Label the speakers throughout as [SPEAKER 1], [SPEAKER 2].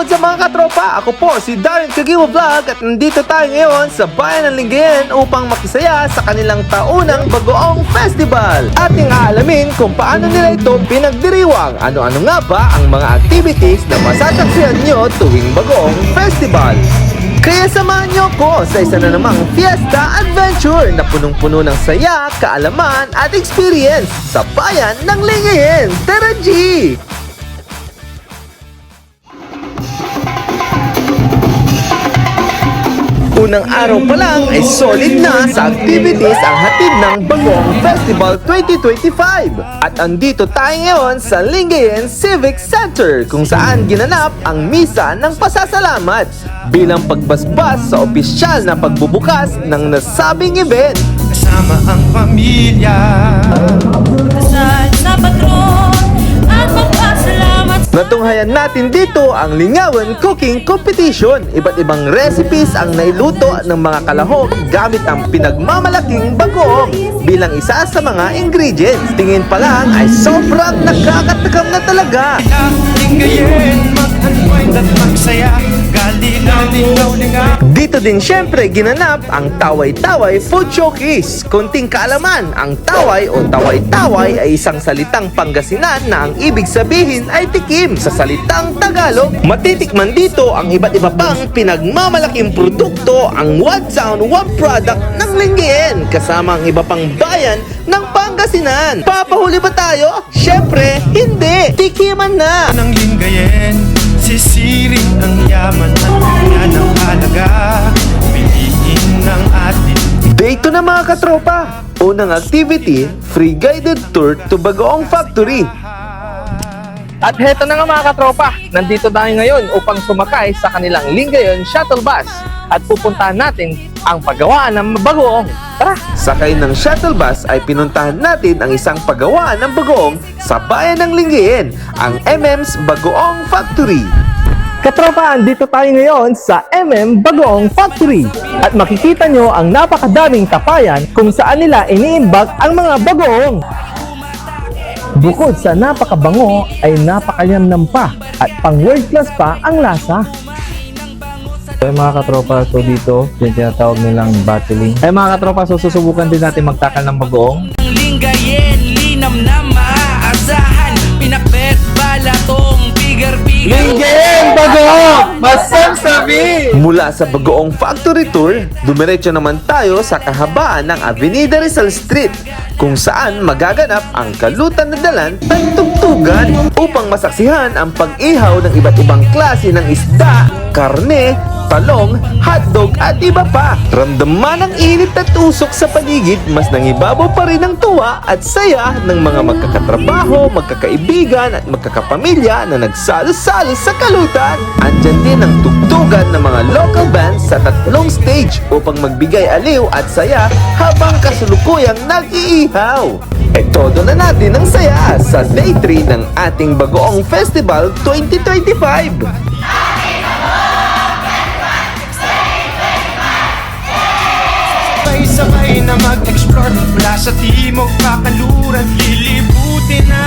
[SPEAKER 1] What's up mga katropa? Ako po si Darren Kagiwa Vlog at nandito tayo ngayon sa bayan ng Lingayen upang makisaya sa kanilang taunang Bagoong Festival. Ating aalamin kung paano nila ito pinagdiriwang. Ano-ano nga ba ang mga activities na masasaksihan nyo tuwing Bagoong Festival. Kaya samahan nyo ko sa isa na namang fiesta adventure na punong-puno ng saya, kaalaman at experience sa bayan ng Lingayen. Tara G! Unang araw pa lang ay solid na sa activities ang hatid ng Bagoong Festival 2025. At andito tayo ngayon sa Lingayen Civic Center kung saan ginanap ang misa ng pasasalamat bilang pagbasbas sa opisyal na pagbubukas ng nasabing event.
[SPEAKER 2] Kasama ang pamilya,
[SPEAKER 3] Kasal sa patron at magpasalamat.
[SPEAKER 1] Natunghayan natin dito ang Lingawen Cooking Competition. Iba't ibang recipes ang nailuto ng mga kalahok gamit ang pinagmamalaking bagoong bilang isa sa mga ingredients. Tingin pa lang ay sobrang nakakatakam na talaga.
[SPEAKER 2] Lingayen, mag-unwind at magsaya, galingaw-lingaw-lingaw.
[SPEAKER 1] Dito din syempre ginanap ang Taway-Taway Food Showcase. Konting kaalaman, ang taway o taway-taway ay isang salitang Pangasinan na ang ibig sabihin ay tikim. Sa salitang Tagalog, matitikman dito ang iba't iba pang pinagmamalaking produkto, ang one sound, one product ng Lingayen kasama ang iba pang bayan ng Pangasinan. Papahuli ba tayo? Syempre, hindi! Tikiman na!
[SPEAKER 2] Ng Lingayen, sisiring ang yaman at yan ang halaga, piliin ng atin.
[SPEAKER 1] Day 2 na mga katropa. Unang activity, free guided tour to Bagoong Factory. At heto na nga mga katropa, nandito tayo ngayon upang sumakay sa kanilang Lingayen Shuttle Bus at pupuntahan natin ang paggawaan ng bagoong. Tara! Sakay ng shuttle bus ay pinuntahan natin ang isang paggawaan ng bagoong sa bayan ng Lingayen, ang MM's Bagoong Factory. Katropa, dito tayo ngayon sa Bagoong Factory at makikita nyo ang napakadaming tapayan kung saan nila iniimbag ang mga bagoong. Bukod sa napakabango ay napakayamnam pa at pang world class pa ang lasa.
[SPEAKER 4] Ay mga katropa, so dito yung tinatawag nilang battling. Ay mga katropa, so susubukan din natin magtakal ng bagoong.
[SPEAKER 5] Ang Lingayen, linam na maaasahan, pinakbet, balatong, bigar-bigar.
[SPEAKER 4] Lingayen bagoong! Masamsabi!
[SPEAKER 1] Mula sa Bagoong Factory Tour, dumiretso naman tayo sa kahabaan ng Avenida Rizal Street kung saan magaganap ang kalutan na dalan ng tugtugan upang masaksihan ang pag-ihaw ng iba't ibang klase ng isda, karne, talong, hotdog at iba pa. Ramdaman ang init at usok sa paligid, mas nangibabaw pa rin ang tuwa at saya ng mga magkakatrabaho, magkakaibigan at magkakapamilya na nagsalo-salo sa kalutan. Andyan din ang tugtugan ng mga local bands sa tatlong stage upang magbigay aliw at saya habang kasulukuyang nag-iihaw. E todo na natin ang saya sa Day 3 ng ating Bagoong Festival 2025.
[SPEAKER 2] Sabay na mag-explore mula sa timog kakanluran, lilibutin na.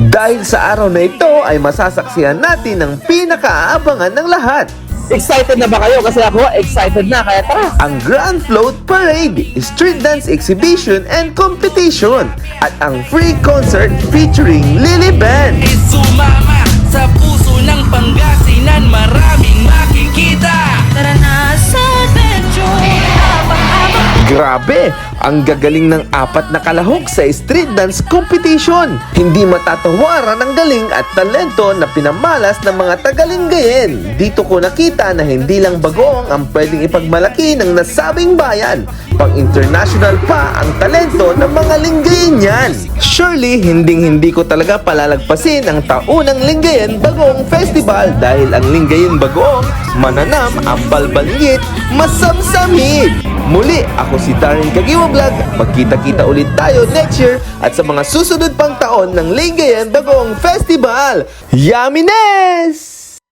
[SPEAKER 1] Dahil sa araw na ito ay masasaksihan natin ang pinakaabangan ng lahat.
[SPEAKER 4] Excited na ba kayo? Kasi ako excited na, kaya tara!
[SPEAKER 1] Ang Grand Float Parade, Street Dance Exhibition and Competition at ang free concert featuring Lily Band.
[SPEAKER 5] Sumama sa puso ng Pangasinan, maraming makikita.
[SPEAKER 3] Tara na sa adventure, abang-abang.
[SPEAKER 1] Grabe! Ang gagaling ng apat na kalahok sa street dance competition. Hindi matatawaran ang galing at talento na pinamalas ng mga taga-Lingayen. Dito ko nakita na hindi lang bagoong ang pwedeng ipagmalaki ng nasabing bayan. Pang-international pa ang talento ng mga Lingayenyan. Surely, hindi ko talaga palalagpasin ang taunang Lingayen Bagoong Festival dahil ang Lingayen Bagoong mananam ang balbalingit, masamsamid. Muli, ako si Darren Kagiwa Vlog. Magkita-kita ulit tayo next year at sa mga susunod pang taon ng Lingayen Bagoong Festival. Yammines!